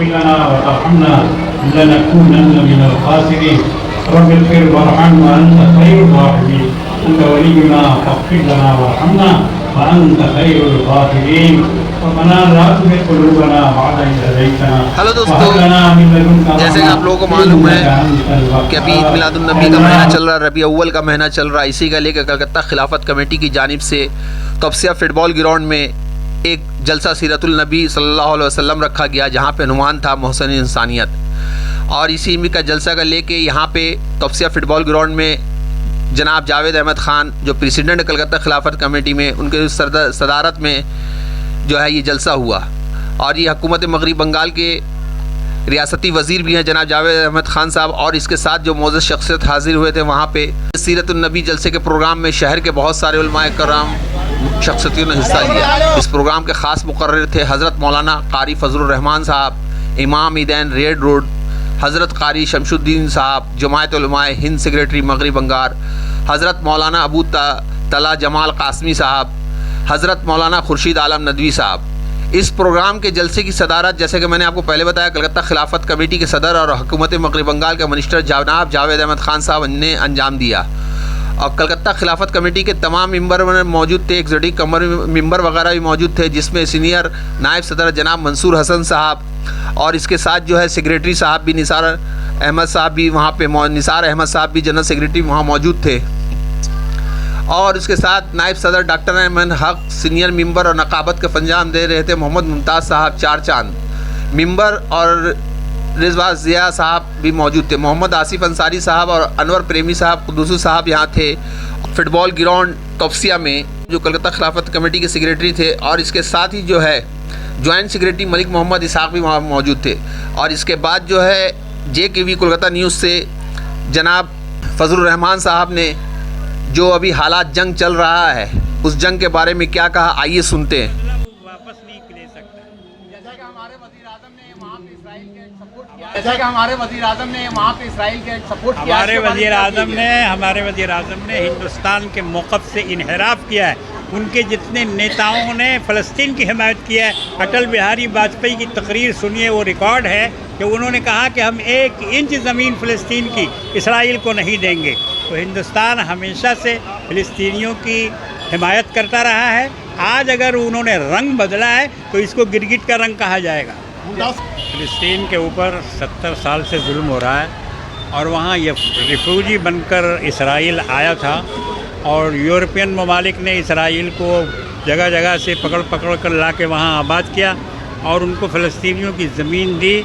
لنا وارحمنا لنكونن من الخاسرين رب اغفر وارحم وانت خير الراحمين انت ولينا فاغفر لنا وارحمنا وانت خير الغافرين ربنا لا تزغ قلوبنا بعد إذ هديتنا ہلو دوستو، وهب لنا من لدنك جیسے کہ آپ لوگوں کو معلوم ہے کہ ابھی عید میلاد النبی کا مہینہ چل رہا ہے، ربیع اول کا مہینہ چل رہا ہے، اسی کا لے کے کلکتہ خلافت کمیٹی کی جانب سے توسیہ فٹ بال گراؤنڈ میں ایک جلسہ سیرت النبی صلی اللہ علیہ وسلم رکھا گیا، جہاں پہ عنوان تھا محسن انسانیت، اور اسی کا جلسہ کا لے کے یہاں پہ توسیہ فٹ بال گراؤنڈ میں جناب جاوید احمد خان جو پریسیڈنٹ کلکتہ خلافت کمیٹی میں، ان کے صدارت میں جو ہے یہ جلسہ ہوا، اور یہ حکومت مغربی بنگال کے ریاستی وزیر بھی ہیں جناب جاوید احمد خان صاحب، اور اس کے ساتھ جو معزز شخصیت حاضر ہوئے تھے وہاں پہ سیرت النبی جلسے کے پروگرام میں شہر کے بہت سارے علماء کرام شخصیتوں نے حصہ لیا۔ اس پروگرام کے خاص مقرر تھے حضرت مولانا قاری فضل الرحمان صاحب، امام عیدین ریڈ روڈ، حضرت قاری شمش الدین صاحب جماعت علماء ہند سیکریٹری مغربی بنگال، حضرت مولانا ابو طلحہ جمال قاسمی صاحب، حضرت مولانا خورشید عالم ندوی صاحب۔ اس پروگرام کے جلسے کی صدارت، جیسے کہ میں نے آپ کو پہلے بتایا، کلکتہ خلافت کمیٹی کے صدر اور حکومت مغربی بنگال کے منسٹر جناب جاوید احمد خان صاحب نے انجام دیا، اور کلکتہ خلافت کمیٹی کے تمام ممبر موجود تھے، ایگزیکٹو ممبر وغیرہ بھی موجود تھے، جس میں سینئر نائب صدر جناب منصور حسن صاحب، اور اس کے ساتھ جو ہے سیکریٹری صاحب بھی نثار احمد صاحب بھی وہاں پہ، نثار احمد صاحب بھی جنرل سیکریٹری وہاں موجود تھے، اور اس کے ساتھ نائب صدر ڈاکٹر احمد حق، سینئر ممبر اور نقابت کا انجام دے رہے تھے محمد ممتاز صاحب چار چاند ممبر، اور رضوان ضیاء صاحب بھی موجود تھے، محمد آصف انصاری صاحب اور انور پریمی صاحب قدوسی صاحب یہاں تھے۔ فٹ بال گراؤنڈ توسیہ میں جو کلکتہ خلافت کمیٹی کے سیکریٹری تھے، اور اس کے ساتھ ہی جو ہے جوائنٹ سیکریٹری ملک محمد اسحاق بھی وہاں موجود تھے، اور اس کے بعد جو ہے JKV کولکتہ نیوز سے جناب فضل الرحمان صاحب نے جو ابھی حالات جنگ چل رہا ہے اس جنگ کے بارے میں کیا کہا، آئیے سنتے ہیں۔ واپس نہیں لے سکتا۔ جیسا کہ ہمارے وزیر اعظم نے وہاں پہ اسرائیل کے سپورٹ کیا، ہمارے وزیر اعظم نے ہندوستان کے موقف سے انحراف کیا ہے۔ ان کے جتنے نیتاؤں نے فلسطین کی حمایت کیا ہے، اٹل بہاری واجپئی کی تقریر سنیے، وہ ریکارڈ ہے کہ انہوں نے کہا کہ ہم 1 انچ زمین فلسطین کی اسرائیل کو نہیں دیں گے۔ تو ہندوستان ہمیشہ سے فلسطینیوں کی حمایت کرتا رہا ہے۔ آج اگر انہوں نے رنگ بدلا ہے تو اس کو گرگٹ کا رنگ کہا جائے گا۔ فلسطین کے اوپر 70 سال سے ظلم ہو رہا ہے، اور وہاں یہ ریفیوجی بن کر اسرائیل آیا تھا، اور یورپین ممالک نے اسرائیل کو جگہ جگہ سے پکڑ کر لا کے وہاں آباد کیا، اور ان کو فلسطینیوں کی زمین دی۔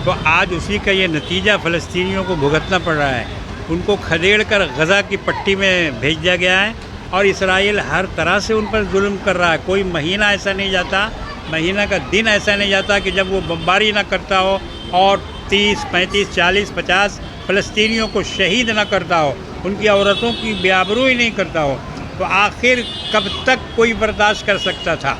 تو آج اسی کا یہ نتیجہ فلسطینیوں کو بھگتنا پڑ رہا ہے۔ ان کو کھدیڑ کر غزہ کی پٹی میں بھیج دیا گیا ہے، اور اسرائیل ہر طرح سے ان پر ظلم کر رہا ہے۔ کوئی مہینہ ایسا نہیں جاتا، مہینہ کا دن ایسا نہیں جاتا کہ جب وہ بمباری نہ کرتا ہو اور 30 35 40 50 فلسطینیوں کو شہید نہ کرتا ہو، ان کی عورتوں کی بے آبروئی نہیں کرتا ہو۔ تو آخر کب تک کوئی برداشت کر سکتا تھا؟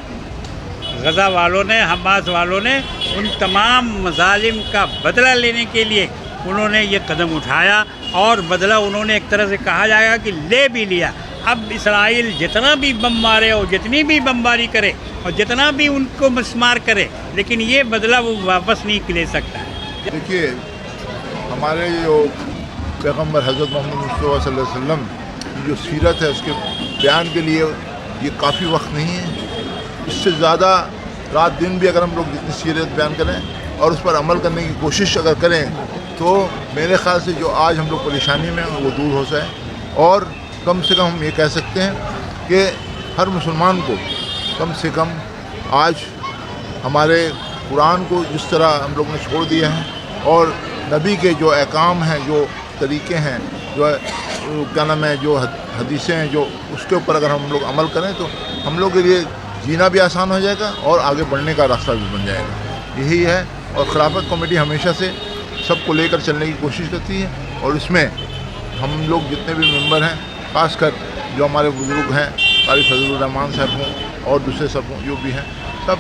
غزہ والوں نے، حماس والوں نے ان تمام مظالم کا بدلہ لینے کے لیے انہوں نے یہ قدم اٹھایا، اور بدلہ انہوں نے ایک طرح سے کہا جائے گا کہ لے بھی لیا۔ اب اسرائیل جتنا بھی بم مارے اور جتنی بھی بمباری کرے اور جتنا بھی ان کو مسمار کرے، لیکن یہ بدلہ وہ واپس نہیں لے سکتا۔ دیکھیے، ہمارے جو پیغمبر حضرت محمد مصطفیٰ صلی اللہ علیہ وسلم کی جو سیرت ہے، اس کے بیان کے لیے یہ کافی وقت نہیں ہے۔ اس سے زیادہ رات دن بھی اگر ہم لوگ جتنی سیرت بیان کریں اور اس پر عمل کرنے کی کوشش اگر کریں، تو میرے خیال سے جو آج ہم لوگ پریشانی میں ہیں وہ دور ہو جائے، اور کم سے کم ہم یہ کہہ سکتے ہیں کہ ہر مسلمان کو کم سے کم آج ہمارے قرآن کو جس طرح ہم لوگ نے چھوڑ دیا ہے، اور نبی کے جو احکام ہیں، جو طریقے ہیں، جو کیا نام ہے، جو حدیثیں ہیں، جو اس کے اوپر اگر ہم لوگ عمل کریں تو ہم لوگ کے لیے جینا بھی آسان ہو جائے گا اور آگے بڑھنے کا راستہ بھی بن جائے گا۔ یہی ہے، اور خلافت کمیٹی ہمیشہ سے سب کو لے کر چلنے کی کوشش کرتی ہے، اور اس میں ہم لوگ جتنے بھی ممبر ہیں، خاص کر جو ہمارے بزرگ ہیں، قاری فضل الرحمان صاحب ہوں اور دوسرے سب ہوں جو بھی ہیں، سب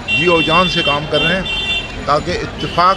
جی و جان سے کام کر رہے ہیں تاکہ اتفاق